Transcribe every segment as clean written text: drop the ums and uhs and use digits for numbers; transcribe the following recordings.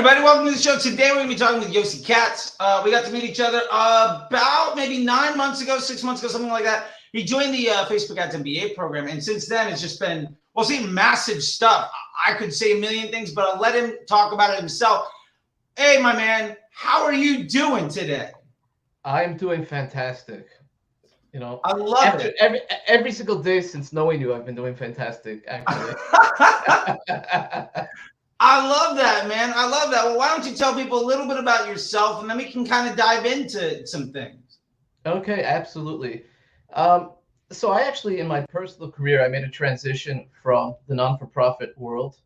everybody. Welcome to the show. Today, we're going to be talking with Yossi Katz. We got to meet each other about maybe 9 months ago, 6 months ago, something like that. He joined the Facebook Ads MBA program. And since then, it's just been, well, see, massive stuff. I could say a million things, but I'll let him talk about it himself. Hey, my man, how are you doing today? I'm doing fantastic. I love it. Every single day since knowing you, I've been doing fantastic, actually. I love that, man. I love that. Well, why don't you tell people a little bit about yourself, and then we can kind of dive into some things. Okay, absolutely. So I actually, in my personal career, I made a transition from the non-for-profit world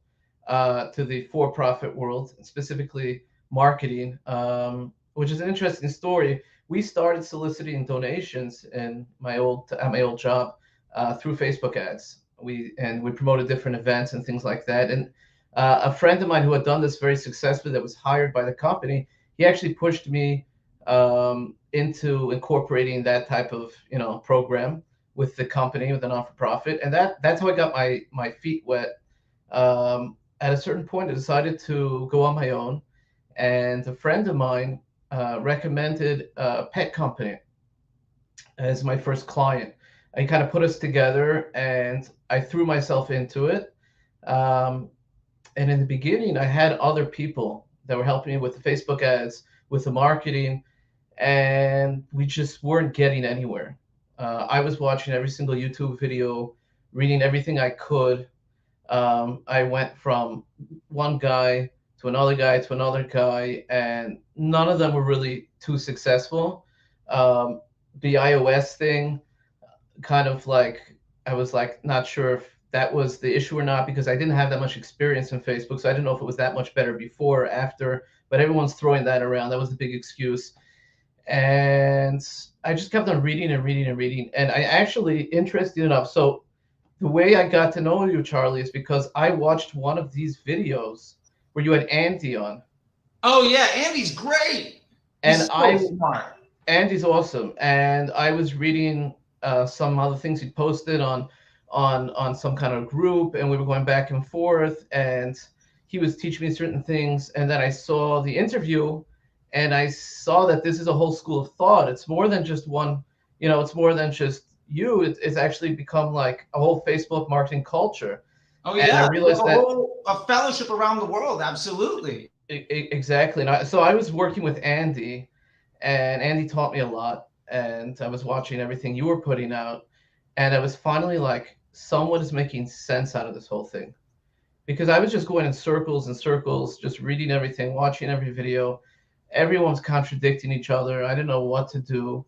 to the for-profit world, specifically marketing, which is an interesting story. We started soliciting donations in my old job through Facebook ads. We promoted different events and things like that. And a friend of mine who had done this very successfully, that was hired by the company, he actually pushed me into incorporating that type of program with the company, with the non-for-profit, and that's how I got my feet wet. At a certain point, I decided to go on my own, and a friend of mine recommended a pet company as my first client. He kind of put us together, and I threw myself into it. And in the beginning, I had other people that were helping me with the Facebook ads, with the marketing, and we just weren't getting anywhere. I was watching every single YouTube video, reading everything I could. I went from one guy to another guy to another guy, and none of them were really too successful. The iOS thing, kind of like, I was like not sure if that was the issue or not, because I didn't have that much experience in Facebook, so I didn't know if it was that much better before or after. But everyone's throwing that around. That was the big excuse. And I just kept on reading and reading and reading. And I actually, interesting enough, so the way I got to know you, Charlie, is because I watched one of these videos where you had Andy on. Oh yeah, Andy's great. And Andy's awesome. And I was reading some other things he posted on some kind of group, and we were going back and forth, and he was teaching me certain things. And then I saw the interview, and I saw that this is a whole school of thought. It's more than just one, it's more than just you. It's actually become like a whole Facebook marketing culture. Oh yeah, and I realized a fellowship around the world. Absolutely. Exactly. And so I was working with Andy, and Andy taught me a lot, and I was watching everything you were putting out, and I was finally like, someone is making sense out of this whole thing. Because I was just going in circles and circles, just reading everything, watching every video. Everyone's contradicting each other. I didn't know what to do.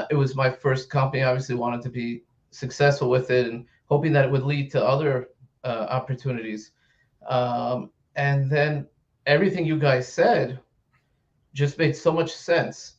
It was my first company. I obviously wanted to be successful with it and hoping that it would lead to other opportunities. And then everything you guys said just made so much sense.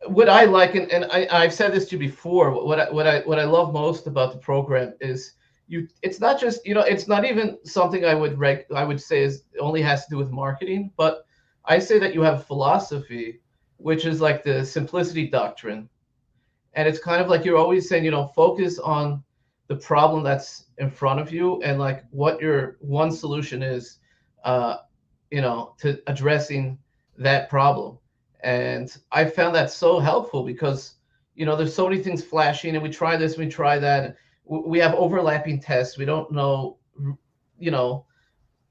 What I like, and I've said this to you before, what I love most about the program is it's not just, it's not even something I would say is only has to do with marketing, but I say that you have a philosophy, which is like the simplicity doctrine. And it's kind of like you're always saying, focus on the problem that's in front of you, and like what your one solution is, to addressing that problem. And I found that so helpful because, there's so many things flashing, and we try this, we try that. We have overlapping tests. We don't know,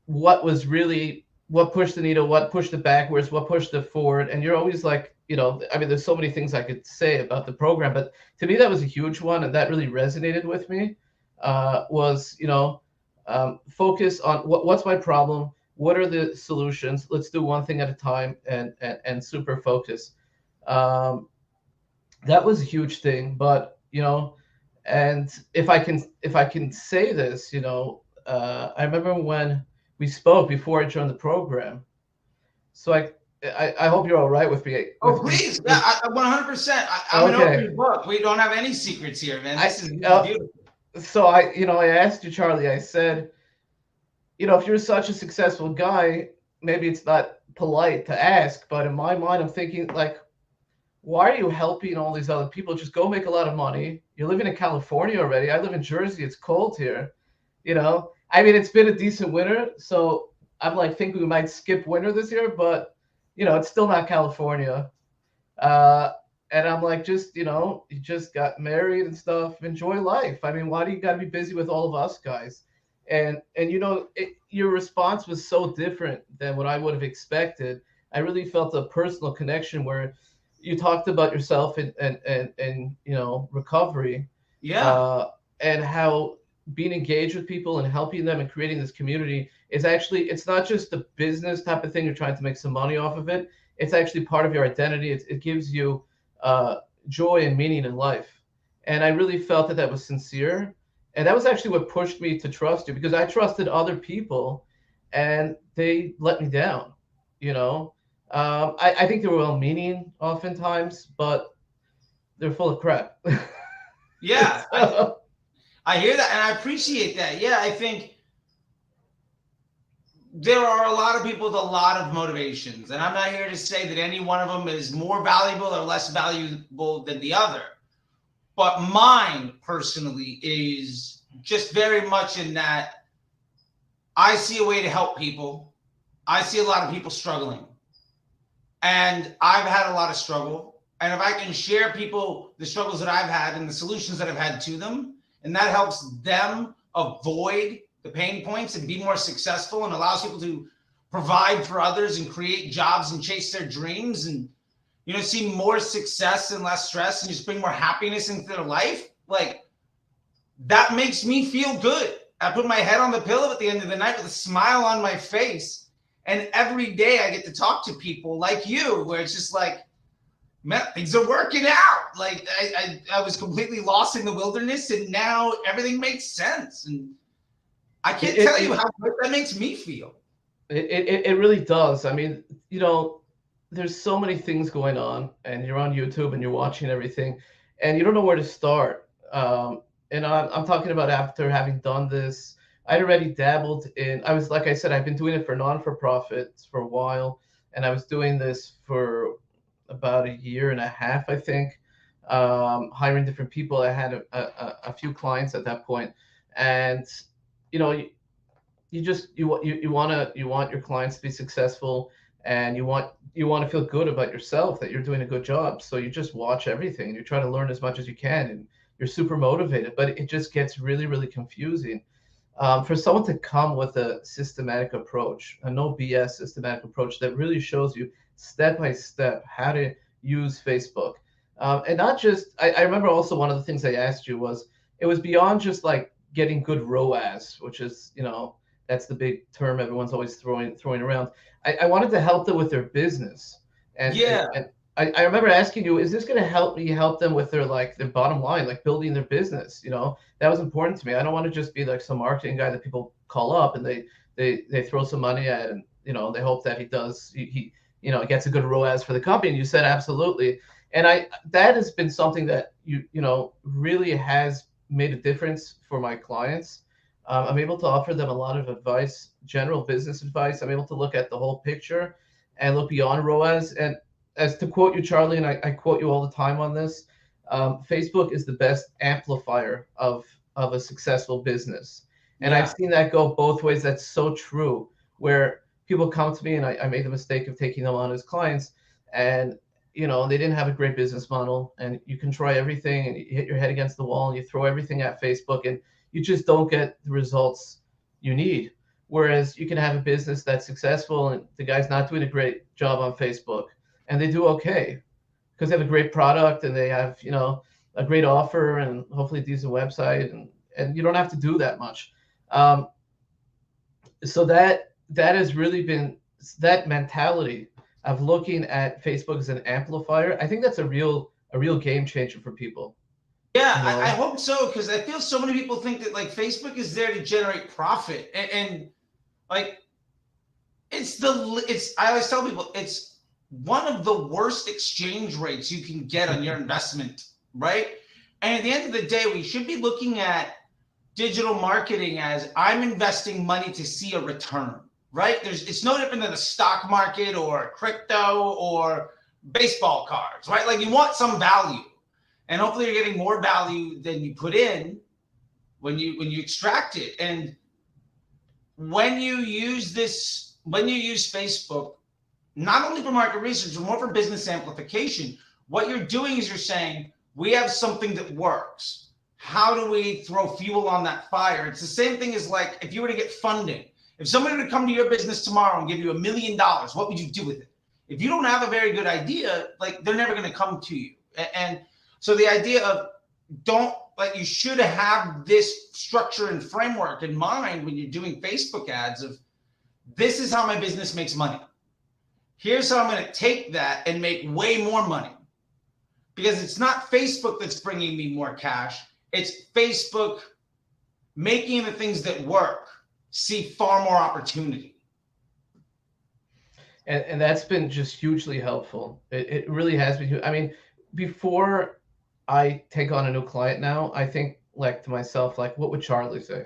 what pushed the needle, what pushed it backwards, what pushed it forward. And you're always like, there's so many things I could say about the program, but to me, that was a huge one. And that really resonated with me, was, focus on what's my problem? What are the solutions? Let's do one thing at a time, and super focus. That was a huge thing, but, and if I can say this, I remember when we spoke before I joined the program. So I hope you're all right with me. Please. Yeah, 100%. I'm an open book. We don't have any secrets here, man. This is beautiful. So I asked you, Charlie, I said, if you're such a successful guy, maybe it's not polite to ask, but in my mind, I'm thinking like, why are you helping all these other people? Just go make a lot of money. You're living in California already. I live in Jersey. It's cold here. It's been a decent winter. So I'm like thinking we might skip winter this year, but it's still not California. Uh, and I'm like, just you just got married and stuff. Enjoy life. I mean, why do you got to be busy with all of us guys? And your response was so different than what I would have expected. I really felt a personal connection where you talked about yourself and recovery, Yeah. uh, and how being engaged with people and helping them and creating this community is actually, it's not just a business type of thing. You're trying to make some money off of it. It's actually part of your identity. It gives you uh, joy and meaning in life. And I really felt that that was sincere. And that was actually what pushed me to trust you, because I trusted other people and they let me down. You know, I think they were well meaning oftentimes, but they're full of crap. Yeah. So, I hear that and I appreciate that. Yeah, I think there are a lot of people with a lot of motivations, and I'm not here to say that any one of them is more valuable or less valuable than the other. But mine personally is just very much in that I see a way to help people. I see a lot of people struggling, and I've had a lot of struggle. And if I can share people the struggles that I've had and the solutions that I've had to them, and that helps them avoid the pain points and be more successful and allows people to provide for others and create jobs and chase their dreams and see more success and less stress and just bring more happiness into their life, like that makes me feel good. I put my head on the pillow at the end of the night with a smile on my face, and every day I get to talk to people like you where it's just like, man, things are working out. Like I was completely lost in the wilderness and now everything makes sense. And I can't tell you how good that makes me feel. it really does. I mean, there's so many things going on, and you're on YouTube and you're watching everything, and you don't know where to start. And I'm talking about after having done this, I'd already dabbled in. I was, like I said, I've been doing it for non-for-profits for a while, and I was doing this for about a year and a half, I think, hiring different people. I had a few clients at that point, and you know, you want your clients to be successful, and you want to feel good about yourself that you're doing a good job. So you just watch everything and you try to learn as much as you can, and you're super motivated. But it just gets really, really confusing. For someone to come with a systematic approach, a no BS systematic approach that really shows you step by step how to use Facebook. And not just, I remember also one of the things I asked you was, it was beyond just like getting good ROAS, which is, that's the big term everyone's always throwing around. I wanted to help them with their business. And I remember asking you, is this going to help me help them with their bottom line, like building their business? That was important to me. I don't want to just be like some marketing guy that people call up and they throw some money at, and they hope that he gets a good ROAS for the company. And you said absolutely. And that has been something that really has made a difference for my clients. I'm able to offer them a lot of advice, general business advice. I'm able to look at the whole picture and look beyond ROAS. And as to quote you, Charlie, and I quote you all the time on this, Facebook is the best amplifier of a successful business. And I've seen that go both ways. That's so true, where people come to me, and I made the mistake of taking them on as clients, and they didn't have a great business model, and you can try everything and you hit your head against the wall and you throw everything at Facebook, and you just don't get the results you need. Whereas you can have a business that's successful and the guy's not doing a great job on Facebook, and they do okay because they have a great product and they have, a great offer and hopefully a decent website, and you don't have to do that much. So that has really been that mentality of looking at Facebook as an amplifier. I think that's a real game changer for people. Yeah, I hope so, because I feel so many people think that Facebook is there to generate profit, and like I always tell people it's one of the worst exchange rates you can get on your investment, right? And at the end of the day, we should be looking at digital marketing as I'm investing money to see a return, right? It's no different than the stock market or crypto or baseball cards, right? Like you want some value. And hopefully you're getting more value than you put in when you extract it. And when you use this when you use Facebook, not only for market research, but more for business amplification, what you're doing is you're saying, we have something that works. How do we throw fuel on that fire? It's the same thing as like if you were to get funding. If somebody were to come to your business tomorrow and give you $1 million, what would you do with it? If you don't have a very good idea, like they're never going to come to you. And so the idea of you should have this structure and framework in mind when you're doing Facebook ads of, this is how my business makes money. Here's how I'm going to take that and make way more money. Because it's not Facebook that's bringing me more cash. It's Facebook making the things that work see far more opportunity. And that's been just hugely helpful. It really has been. I mean, before I take on a new client now, I think like to myself, like, what would Charlie say?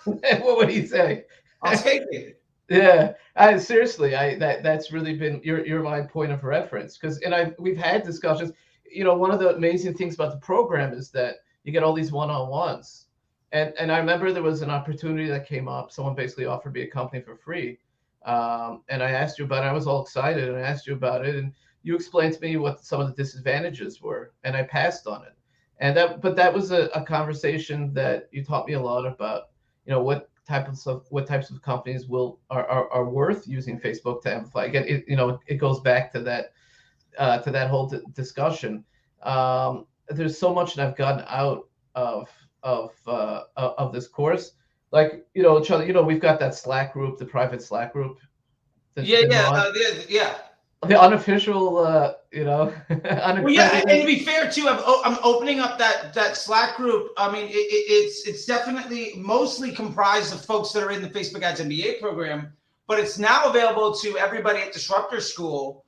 What would he say? I'll take it. Yeah, seriously, that's really been you're my point of reference, because we've had discussions. One of the amazing things about the program is that you get all these one-on-ones, and I remember there was an opportunity that came up. Someone basically offered me a company for free, and I asked you about it. I was all excited, and I asked you about it, and you explained to me what some of the disadvantages were, and I passed on it. But that was a conversation that you taught me a lot about. What types of companies are worth using Facebook to amplify. Again, it goes back to that whole discussion. There's so much that I've gotten out of this course. Like, Charlie, we've got that Slack group, the private Slack group. Yeah. The unofficial, Well, yeah, and to be fair too, I'm opening up that Slack group. I mean, it's definitely mostly comprised of folks that are in the Facebook Ads MBA program, but it's now available to everybody at Disruptor School.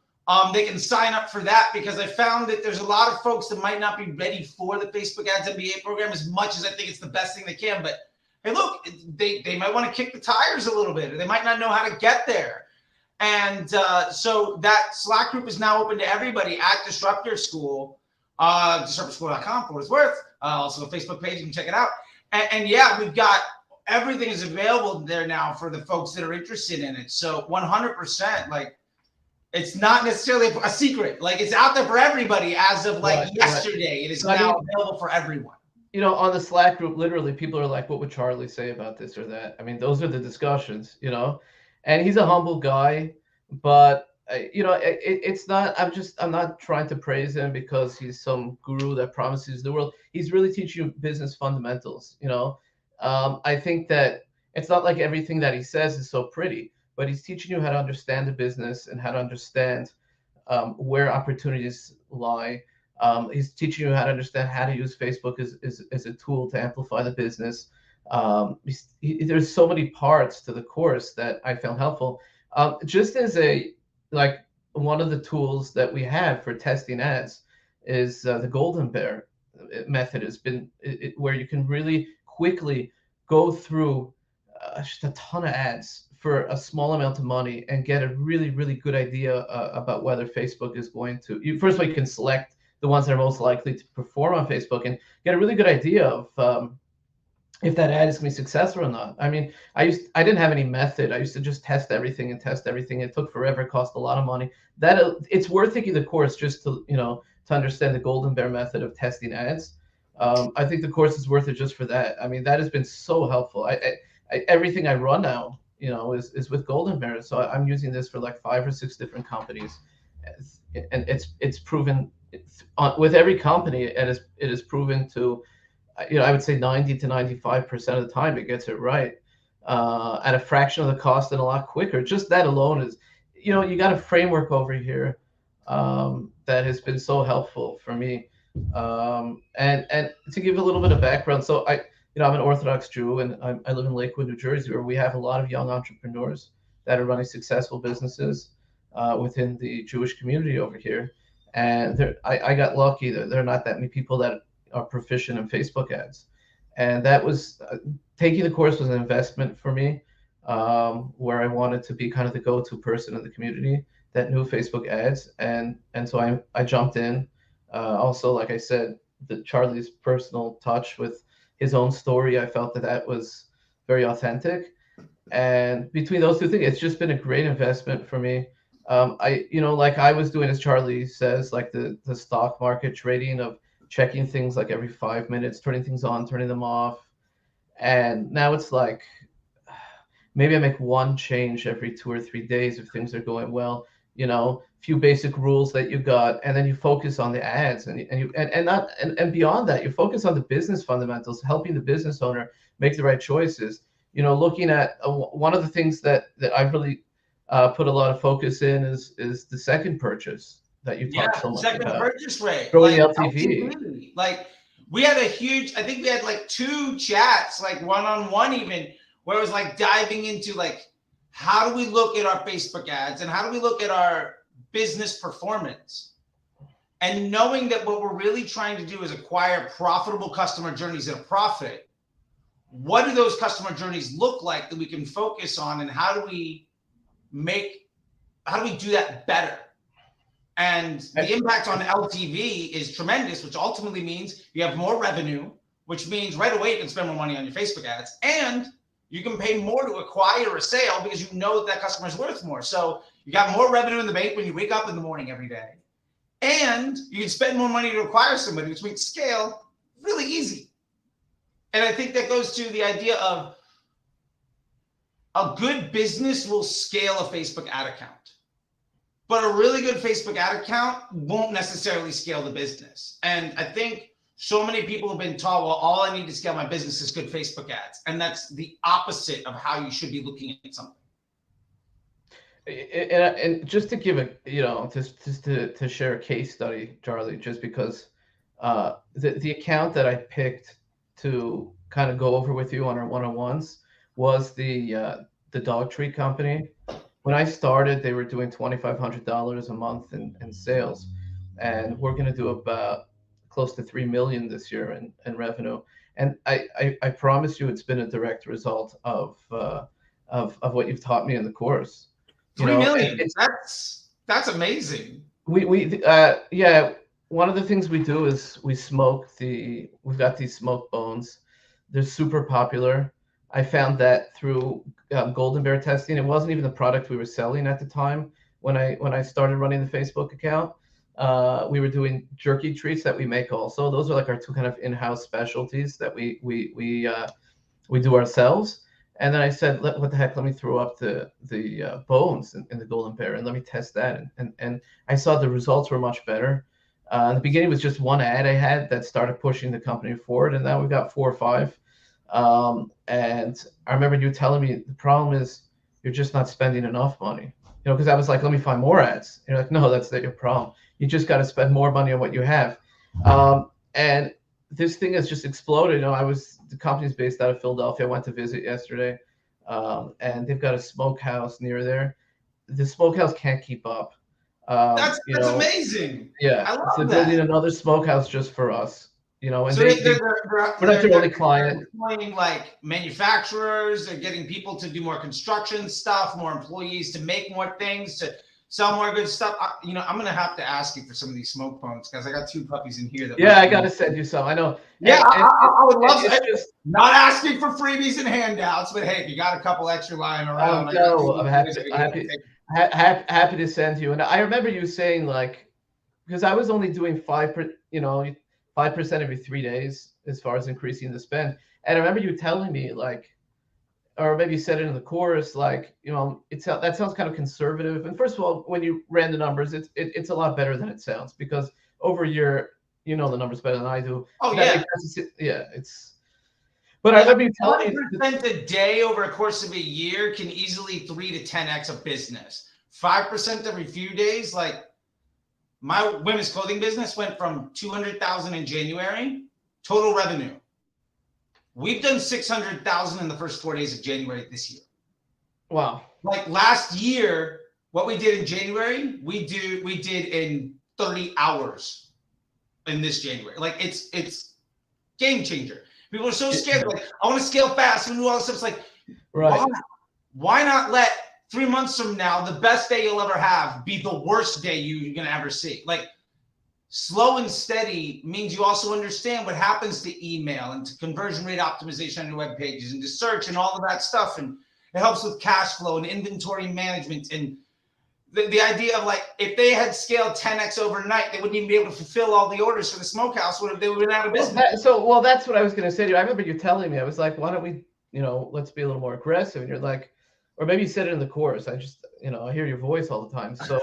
They can sign up for that, because I found that there's a lot of folks that might not be ready for the Facebook Ads MBA program as much as I think it's the best thing they can. But hey, look, they might want to kick the tires a little bit, or they might not know how to get there. And so that Slack group is now open to everybody at Disruptor School, disruptorschool.com for what it's worth. Also a Facebook page, you can check it out. And yeah, we've got everything is available there now for the folks that are interested in it. So 100%, like, it's not necessarily a secret. Like, it's out there for everybody as of yesterday. It is now available for everyone. On the Slack group, literally people are like, what would Charlie say about this or that? I mean, those are the discussions, and he's a humble guy, but it's not, I'm not trying to praise him because he's some guru that promises the world. He's really teaching you business fundamentals. I think that it's not like everything that he says is so pretty, but he's teaching you how to understand the business and how to understand where opportunities lie. He's teaching you how to understand how to use Facebook as a tool to amplify the business. There's so many parts to the course that I found helpful. Just as one of the tools that we have for testing ads is the Golden Bear method. Has been where you can really quickly go through just a ton of ads for a small amount of money and get a really, really good idea about whether Facebook is going to. First of all, you can select the ones that are most likely to perform on Facebook and get a really good idea of if that ad is going to be successful or not. I mean, I didn't have any method. I used to just test everything. It took forever. It cost a lot of money. It's worth taking the course just to to understand the Golden Bear method of testing ads. I think the course is worth it just for that. I mean, that has been so helpful. Everything I run now, is with Golden Bear. So I'm using this for like 5 or 6 different companies, and it's proven with every company, and it is proven to. I would say 90 to 95% of the time it gets it right at a fraction of the cost and a lot quicker. Just that alone is, you got a framework over here that has been so helpful for me. And to give a little bit of background, so I'm an Orthodox Jew, and I live in Lakewood, New Jersey, where we have a lot of young entrepreneurs that are running successful businesses within the Jewish community over here. And I got lucky that there are not that many people that are proficient in Facebook ads, and that was taking the course was an investment for me, where I wanted to be kind of the go-to person in the community that knew Facebook ads, and so I jumped in. Also, like I said, Charlie's personal touch with his own story, I felt that was very authentic. And between those two things, it's just been a great investment for me. Like I was doing, as Charlie says, like the stock market trading of checking things like every 5 minutes, turning things on, turning them off. And now it's like maybe I make one change every 2 or 3 days if things are going well. Few basic rules that you got, and then you focus on the ads, and beyond that, you focus on the business fundamentals, helping the business owner make the right choices. Looking at one of the things that I've really put a lot of focus in is the second purchase that you talked so much Second about, purchase rate, growing like the LTV. LTV. Like we had a huge, I think we had like 2 chats, like one-on-one even, where it was like diving into like, how do we look at our Facebook ads and how do we look at our business performance? And knowing that what we're really trying to do is acquire profitable customer journeys at a profit. What do those customer journeys look like that we can focus on, and how do we do that better? And the impact on LTV is tremendous, which ultimately means you have more revenue, which means right away you can spend more money on your Facebook ads, and you can pay more to acquire a sale because you know that customer is worth more. So you got more revenue in the bank when you wake up in the morning every day, and you can spend more money to acquire somebody, which makes scale really easy. And I think that goes to the idea of a good business will scale a Facebook ad account. But a really good Facebook ad account won't necessarily scale the business. And I think so many people have been taught, well, all I need to scale my business is good Facebook ads. And that's the opposite of how you should be looking at something. And just to give just to share a case study, Charlie, just because the account that I picked to kind of go over with you on our one-on-ones was the dog treat company. When I started, they were doing $2,500 a month in sales, and we're going to do about close to 3 million this year in revenue. And I promise you, it's been a direct result of what you've taught me in the course. 3 million. That's amazing. Yeah. One of the things we do is we've got these smoked bones. They're super popular. I found that through Golden Bear testing. It wasn't even the product we were selling at the time when I started running the Facebook account. We were doing jerky treats that we make also. Those are like our 2 kind of in-house specialties that we do ourselves. And then I said, what the heck, let me throw up the bones in the Golden Bear and let me test that. And I saw the results were much better. In the beginning, it was just one ad I had that started pushing the company forward, and now we've got 4 or 5. And I remember you telling me the problem is you're just not spending enough money, because I was like, let me find more ads. And you're like, no, that's not your problem. You just got to spend more money on what you have. And this thing has just exploded. The company's based out of Philadelphia. I went to visit yesterday, and they've got a smokehouse near there. The smokehouse can't keep up. That's amazing. Yeah, I love so they're building another smokehouse just for us. And so we're not their only client. Employing like manufacturers, they're getting people to do more construction stuff, more employees to make more things, to sell more good stuff. I'm gonna have to ask you for some of these smoke bones because I got 2 puppies in here. I gotta send you some. I know. Yeah, I would love to. Just not asking for freebies and handouts, but hey, if you got a couple extra lying around, I'm happy to send you. And I remember you saying, like, because I was only doing 5% every 3 days as far as increasing the spend. And I remember you telling me, like, or maybe you said it in the chorus, like, that sounds kind of conservative. And first of all, when you ran the numbers, it's a lot better than it sounds, because over a year, the numbers better than I do. Oh, yeah. But I remember you telling me 1% a day over a course of a year can easily 3 to 10x a business. 5% every few days, like my women's clothing business went from 200,000 in January, total revenue. We've done 600,000 in the first 4 days of January this year. Wow. Like last year, what we did in January, we did in 30 hours in this January. Like it's game changer. People are so scared. Like, I want to scale fast and do all this stuff. It's like, right. Why not let 3 months from now, the best day you'll ever have be the worst day you're going to ever see? Like, slow and steady means you also understand what happens to email and to conversion rate optimization on your web pages and to search and all of that stuff. And It helps with cash flow and inventory management. And the idea of like, if they had scaled 10x overnight, they wouldn't even be able to fulfill all the orders for the smokehouse. They would have been out of business. Well, that's what I was going to say to you. I remember you telling me, I was like, why don't we, let's be a little more aggressive. And you're like, or maybe you said it in the chorus. I just, I hear your voice all the time. So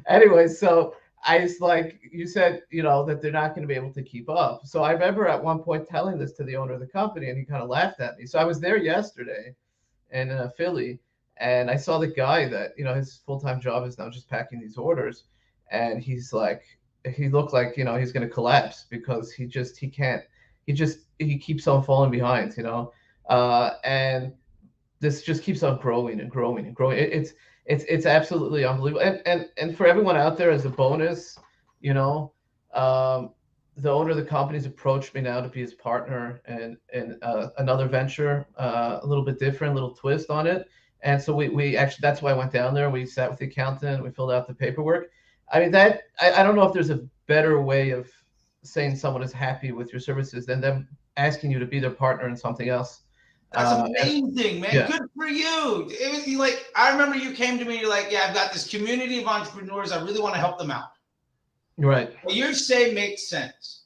anyway, so I was like, you said, that they're not going to be able to keep up. So I remember at one point telling this to the owner of the company, and he kind of laughed at me. So I was there yesterday in Philly, and I saw the guy that, his full-time job is now just packing these orders. And he's like, he looked like, he's going to collapse because he keeps on falling behind, and this just keeps on growing and growing and growing. It's absolutely unbelievable. And for everyone out there, as a bonus, the owner of the company's approached me now to be his partner and another venture, a little bit different, little twist on it. And so we actually, that's why I went down there. We sat with the accountant, we filled out the paperwork. I mean, I don't know if there's a better way of saying someone is happy with your services than them asking you to be their partner in something else. That's amazing, man. Yeah. Good for you. It was like, I remember you came to me, you're like, yeah, I've got this community of entrepreneurs. I really want to help them out. Right. What you say makes sense.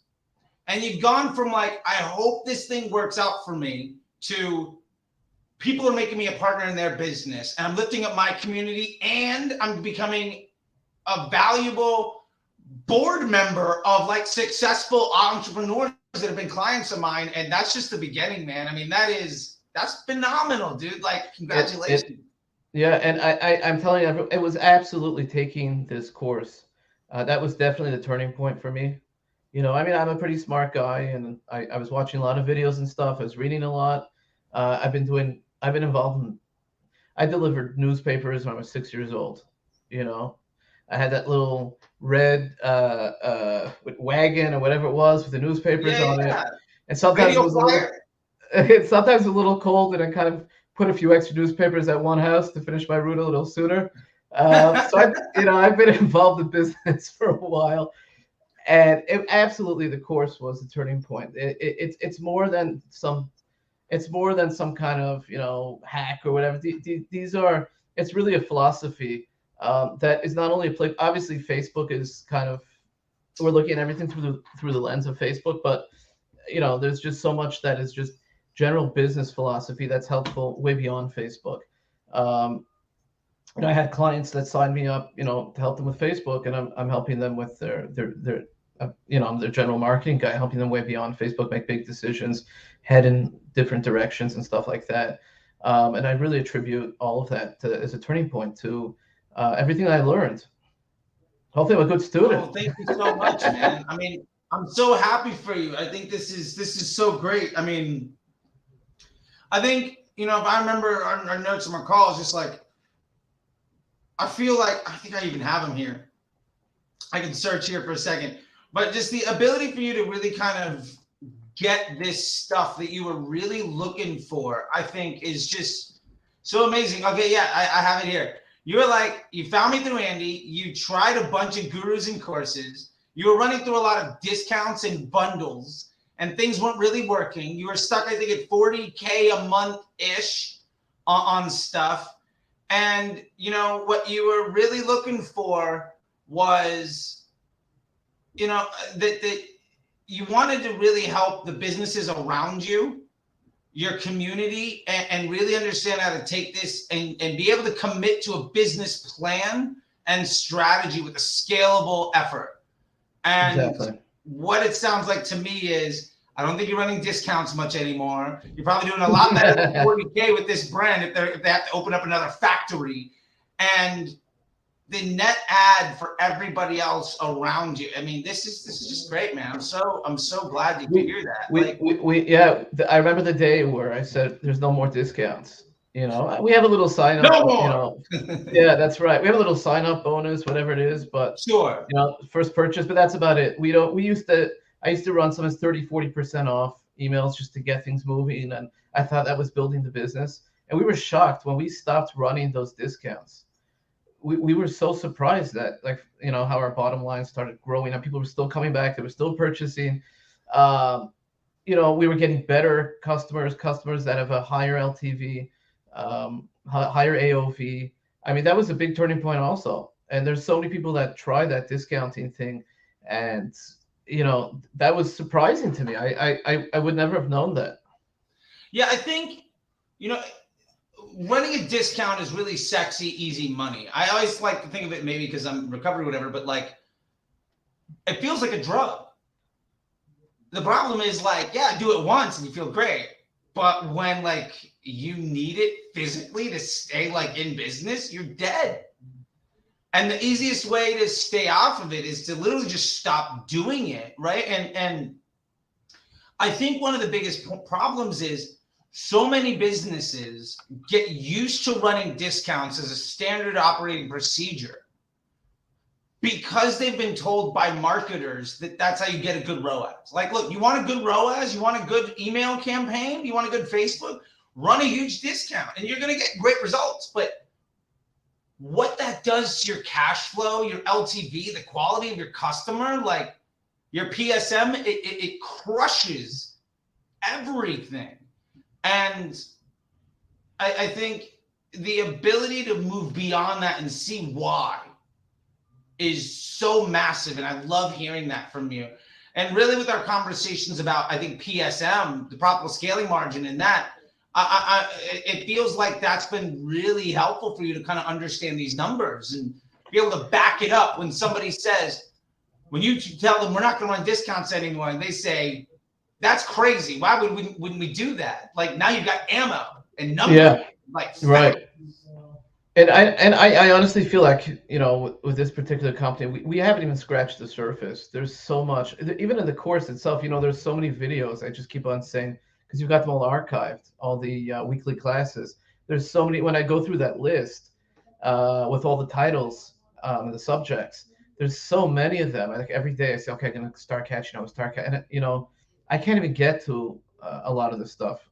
And you've gone from like, I hope this thing works out for me, to people are making me a partner in their business, and I'm lifting up my community, and I'm becoming a valuable board member of like successful entrepreneurs that have been clients of mine. And that's just the beginning, man. I mean, that's phenomenal, dude. Like, congratulations. Yeah. And I'm telling you, it was absolutely taking this course. That was definitely the turning point for me. I mean, I'm a pretty smart guy, and I was watching a lot of videos and stuff. I was reading a lot. I've been involved in, I delivered newspapers when I was 6 years old. I had that little red wagon or whatever it was with the newspapers on it. And sometimes sometimes a little cold, and I kind of put a few extra newspapers at one house to finish my route a little sooner. So I've been involved in business for a while, and absolutely the course was the turning point. It's more than some kind of hack or whatever. It's really a philosophy that is not only applicable. Obviously, Facebook is kind of, we're looking at everything through the lens of Facebook, but there's just so much that is just general business philosophy that's helpful way beyond Facebook. I had clients that signed me up, to help them with Facebook, and I'm helping them with their I'm their general marketing guy, helping them way beyond Facebook make big decisions, head in different directions and stuff like that. And I really attribute all of that as a turning point to everything I learned. Hopefully I'm a good student. Oh, thank you so much, man. I mean, I'm so happy for you. I think this is so great. I mean, I think, if I remember our notes from our calls, just like, I feel like, I think I even have them here. I can search here for a second, but just the ability for you to really kind of get this stuff that you were really looking for, I think is just so amazing. Okay. Yeah. I have it here. You were like, you found me through Andy. You tried a bunch of gurus and courses. You were running through a lot of discounts and bundles, and things weren't really working. You were stuck, I think, at 40K a month-ish on stuff. And, what you were really looking for was, that you wanted to really help the businesses around you, your community, and really understand how to take this and be able to commit to a business plan and strategy with a scalable effort. And exactly. What it sounds like to me is, I don't think you're running discounts much anymore. You're probably doing a lot better than 40K with this brand if they have to open up another factory. And the net ad for everybody else around you. I mean, this is just great, man. I'm so glad to hear that. I remember the day where I said there's no more discounts. We have a little sign up. No more. Yeah, that's right. We have a little sign up bonus, whatever it is, but sure. First purchase, but that's about it. I used to run some as 30-40% off emails just to get things moving, and I thought that was building the business. And we were shocked when we stopped running those discounts. We were so surprised that, how our bottom line started growing and people were still coming back. They were still purchasing. we were getting better customers that have a higher LTV, higher AOV. I mean, that was a big turning point also. And there's so many people that try that discounting thing, and that was surprising to me. I would never have known that. Yeah, I think, you know, running a discount is really sexy, easy money. I always like to think of it, maybe because I'm recovered or whatever, but like, it feels like a drug. The problem is, like, yeah, do it once and you feel great. But when like you need it physically to stay like in business, you're dead. And the easiest way to stay off of it is to literally just stop doing it, right? And I think one of the biggest problems is so many businesses get used to running discounts as a standard operating procedure because they've been told by marketers that that's how you get a good ROAS. Like, look, you want a good ROAS, you want a good email campaign, you want a good Facebook, run a huge discount and you're going to get great results. But what that does to your cash flow, your LTV, the quality of your customer, like your PSM, it crushes everything. And I think the ability to move beyond that and see why is so massive. And I love hearing that from you. And really with our conversations about, I think, PSM, the profitable scaling margin, and that, it feels like that's been really helpful for you to kind of understand these numbers and be able to back it up when somebody says, when you tell them we're not going to run discounts anymore, and they say, that's crazy. Why wouldn't we do that? Like, now you've got ammo and numbers. Yeah, like right. And I honestly feel like, with this particular company, we haven't even scratched the surface. There's so much, even in the course itself, there's so many videos. I just keep on saying, because you've got them all archived, all the weekly classes. There's so many, when I go through that list with all the titles and the subjects, there's so many of them. I think every day I say, okay, I'm going to start catching up, and I can't even get to a lot of this stuff.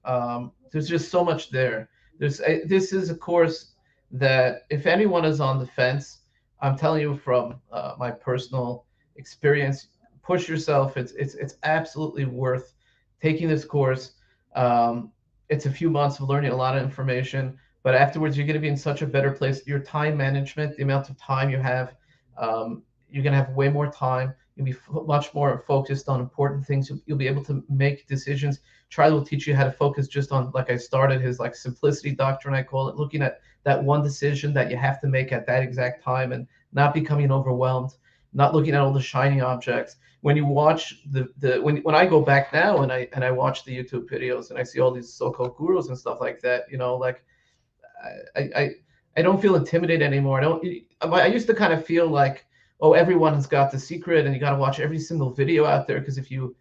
There's just so much there. This is a course that if anyone is on the fence, I'm telling you from my personal experience, push yourself. It's absolutely worth taking this course. It's a few months of learning a lot of information, but afterwards you're going to be in such a better place. Your time management, the amount of time you have, you're going to have way more time. You'll be much more focused on important things. You'll be able to make decisions. Charlie will teach you how to focus just on, like I started, his like simplicity doctrine, I call it, looking at that one decision that you have to make at that exact time and not becoming overwhelmed, not looking at all the shiny objects. When you watch when I go back now and I watch the YouTube videos and I see all these so-called gurus and stuff like that, like I don't feel intimidated anymore. I used to kind of feel like, oh, everyone has got the secret and you got to watch every single video out there, because if you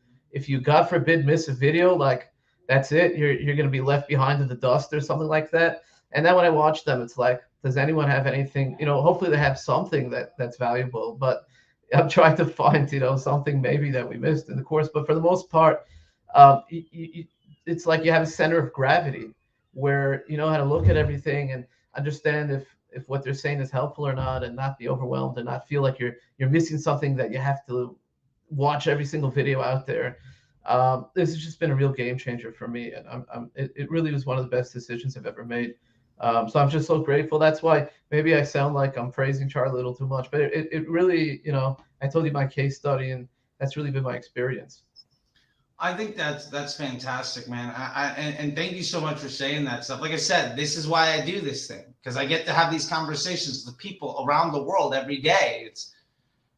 God forbid miss a video, like that's it, you're going to be left behind in the dust or something like that. And then when I watch them, it's like, does anyone have anything, hopefully they have something that's valuable, but I'm trying to find, something maybe that we missed in the course. But for the most part, it's like you have a center of gravity where you know how to look at everything and understand if what they're saying is helpful or not, and not be overwhelmed and not feel like you're missing something that you have to watch every single video out there. This has just been a real game changer for me, and it really was one of the best decisions I've ever made. So I'm just so grateful. That's why maybe I sound like I'm praising Charlie a little too much, but it really, I told you my case study, and that's really been my experience. I think that's fantastic, man. And thank you so much for saying that stuff. Like I said, this is why I do this thing, because I get to have these conversations with people around the world every day.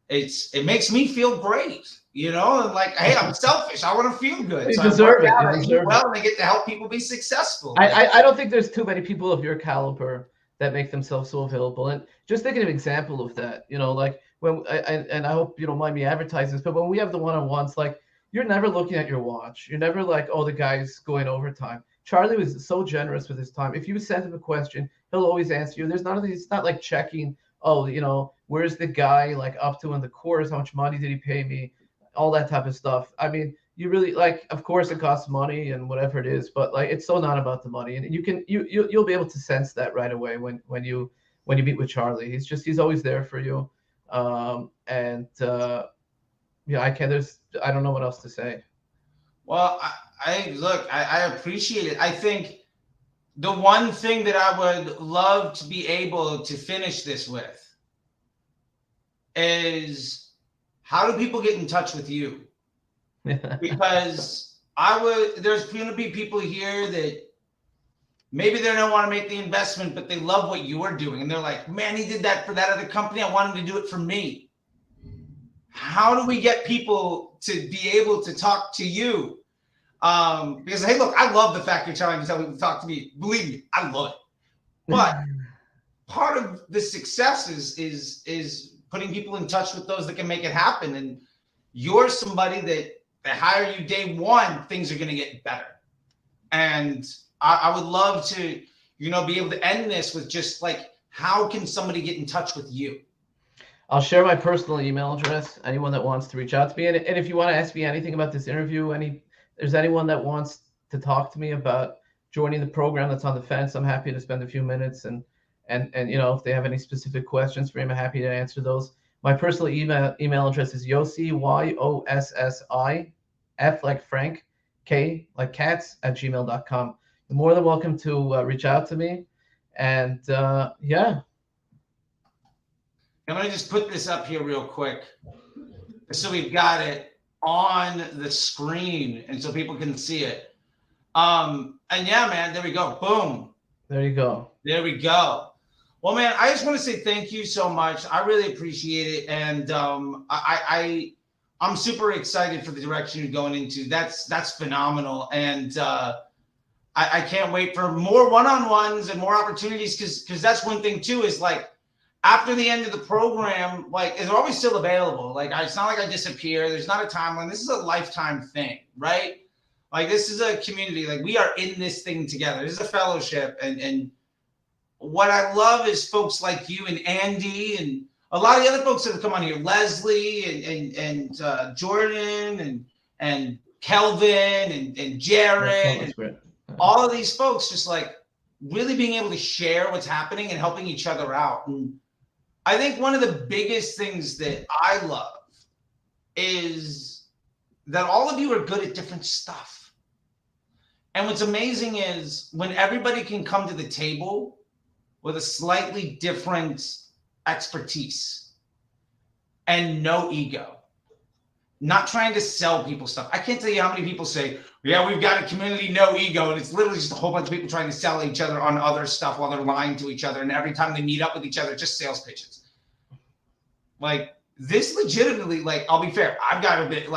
It makes me feel great, and like, hey, I'm selfish. I want to feel good. You so deserve it. I eat well, and I get to help people be successful. I don't think there's too many people of your caliber that make themselves so available. And just thinking of an example of that, like when and I hope you don't mind me advertising this, but when we have the one-on-ones, like, you're never looking at your watch. You're never like, oh, the guy's going overtime. Charlie was so generous with his time. If you send him a question, he'll always answer you. There's none of these. It's not like checking, oh, where's the guy like up to in the course? How much money did he pay me? All that type of stuff. I mean, you really, like, of course it costs money and whatever it is, but like, it's so not about the money. And you'll be able to sense that right away when you meet with Charlie. He's always there for you. Yeah, I don't know what else to say. Well, I appreciate it. I think the one thing that I would love to be able to finish this with is how do people get in touch with you? Because there's going to be people here that maybe they don't want to make the investment, but they love what you are doing. And they're like, man, he did that for that other company. I want him to do it for me. How do we get people to be able to talk to you? Because, hey, look, I love the fact you're trying to tell people to talk to me. Believe me, I love it. But part of the success is putting people in touch with those that can make it happen. And you're somebody that they hire you day one, things are going to get better. And I would love to, be able to end this with just like, how can somebody get in touch with you? I'll share my personal email address. Anyone that wants to reach out to me, and if you want to ask me anything about this interview, there's anyone that wants to talk to me about joining the program that's on the fence, I'm happy to spend a few minutes and if they have any specific questions for me, I'm happy to answer those. My personal email address is Yossi, Yossi, F like Frank, K like Katz @gmail.com. You're more than welcome to reach out to me. And yeah. I'm going to just put this up here real quick so we've got it on the screen and so people can see it. And yeah, man, there we go. Boom. There you go. There we go. Well, man, I just want to say thank you so much. I really appreciate it. And I'm super excited for the direction you're going into. That's phenomenal. And I can't wait for more one-on-ones and more opportunities because that's one thing too is like, after the end of the program, like, they're always still available. Like, it's not like I disappear. There's not a timeline. This is a lifetime thing, right? Like, this is a community. Like, we are in this thing together. This is a fellowship. And what I love is folks like you and Andy and a lot of the other folks that have come on here, Leslie and Jordan and Kelvin and Jared, and all of these folks just like really being able to share what's happening and helping each other out. And I think one of the biggest things that I love is that all of you are good at different stuff. And what's amazing is when everybody can come to the table with a slightly different expertise and no ego, not trying to sell people stuff. I can't tell you how many people say, yeah, we've got a community, no ego. And it's literally just a whole bunch of people trying to sell each other on other stuff while they're lying to each other. And every time they meet up with each other, just sales pitches. Like, this legitimately, like, I'll be fair. I've got a bit of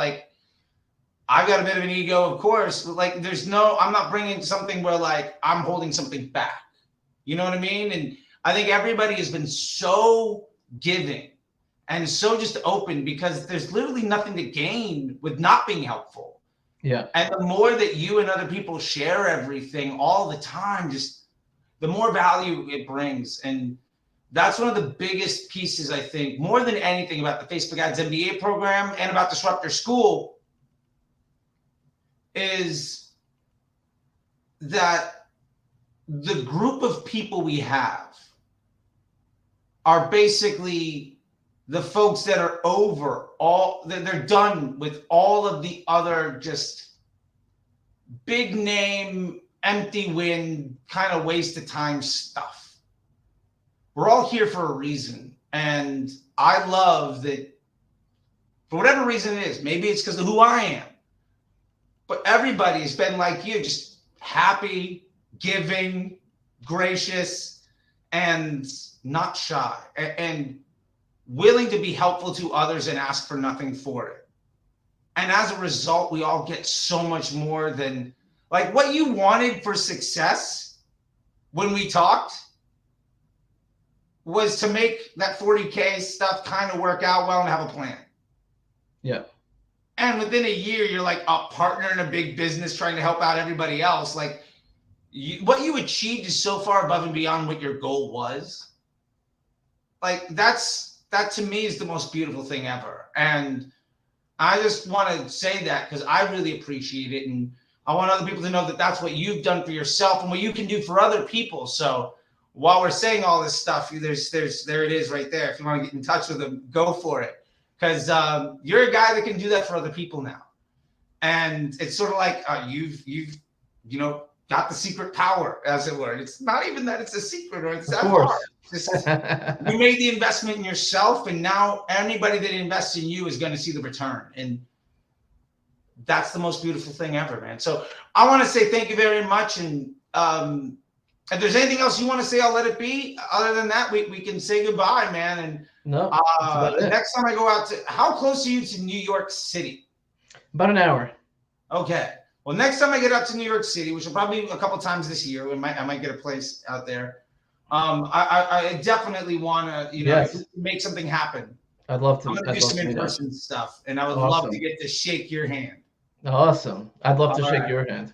an ego, of course, but like, I'm not bringing something where like I'm holding something back. You know what I mean? And I think everybody has been so giving and so just open because there's literally nothing to gain with not being helpful. Yeah. And the more that you and other people share everything all the time, just the more value it brings. And that's one of the biggest pieces, I think, more than anything about the Facebook Ads MBA program and about Disrupt Your School is that the group of people we have are basically the folks that are they're done with all of the other just big name, empty win, kind of waste of time stuff. We're all here for a reason. And I love that for whatever reason it is, maybe it's because of who I am, but everybody has been like you, just happy, giving, gracious, and not shy, and willing to be helpful to others and ask for nothing for it. And as a result, we all get so much more than like what you wanted for success when we talked was to make that 40K stuff kind of work out well and have a plan. Yeah. And within a year, you're like a partner in a big business trying to help out everybody else. Like what you achieved is so far above and beyond what your goal was. Like that to me is the most beautiful thing ever. And I just want to say that because I really appreciate it. And I want other people to know that that's what you've done for yourself and what you can do for other people. So while we're saying all this stuff, there it is right there. If you want to get in touch with them, go for it. Because you're a guy that can do that for other people now. And it's sort of like you've got the secret power, as it were. It's not even that it's a secret or it's Of that course. hard. It's just, you made the investment in yourself, and now anybody that invests in you is going to see the return. And that's the most beautiful thing ever, man. So I want to say thank you very much. And if there's anything else you want to say, I'll let it be. Other than that, we can say goodbye, man. And No, that's about it. next time I go out how close are you to New York City? About an hour. Okay. Well, next time I get up to New York City, which will probably be a couple times this year, I might get a place out there. I definitely want to, Yes. make something happen. I'd love to. I'm gonna do some in-person stuff, and I would love to get to shake your hand. Awesome. I'd love to shake your hand.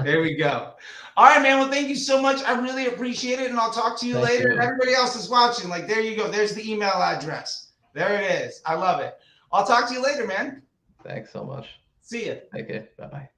There we go. All right, man. Well, thank you so much. I really appreciate it, and I'll talk to you later. And everybody else is watching, like, there you go. There's the email address. There it is. I love it. I'll talk to you later, man. Thanks so much. See ya. Okay. Bye-bye.